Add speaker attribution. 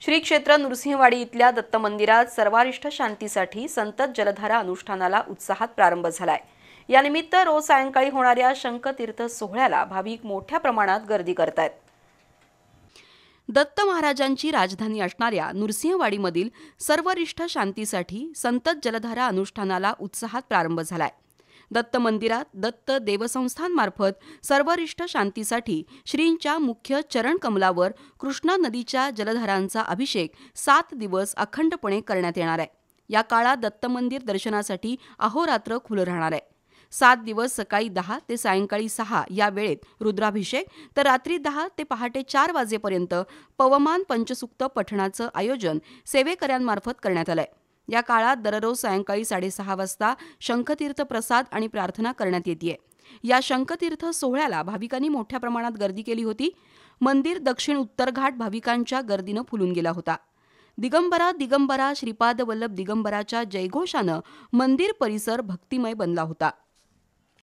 Speaker 1: श्री क्षेत्र नृसिंहवाडी इथल्या दत्त मंदिरात सर्वारिष्ठ शांतीसाठी संतत जलधारा अनुष्ठानाला उत्साहात प्रारंभ झालाय। यानिमित्त रोज सायंकाळी होणाऱ्या शंखतीर्थ सोहळ्याला भाविक मोठ्या प्रमाणात गर्दी करतायत। दत्त महाराजांची राजधानी असणाऱ्या नृसिंहवाडीमधील सर्वरिष्ठ शांतीसाठी संतत जलधारा अनुष्ठानाला उत्साहात प्रारंभ झालाय। दत्त मंदिरात दत्त देवसंस्थानमार्फत सर्वरिष्ठ शांतीसाठी श्रींच्या मुख्य चरण कमलावर कृष्णा नदीच्या जलधारांचा अभिषेक 7 दिवस अखंडपणे करण्यात येणार आहे। या काळात दत्त मंदिर दर्शनासाठी अहोरात्र खुलं राहणार आहे। 7 दिवस सकाळी 10 ते सायंकाळी 6 या वेळेत रुद्राभिषेक तर रात्री 10 ते पहाटे 4 वाजेपर्यंत पवमान पंचसूक्त पठणाचं आयोजन सेवेकऱ्यांमार्फत करण्यात आलंय। या काळात दररोज सायंकाळी 6:30 वाजता शंखतीर्थ प्रसाद आणि प्रार्थना करण्यात येते। या शंखतीर्थ सोहळ्याला भाविकांनी मोठ्या प्रमाणात गर्दी केली होती। मंदिर दक्षिण उत्तर घाट भाविकांच्या गर्दीनं फुलून गेला होता। दिगंबरा दिगंबरा श्रीपाद वल्लभ दिगंबराच्या जयघोषानं मंदिर परिसर भक्तिमय बनला होता।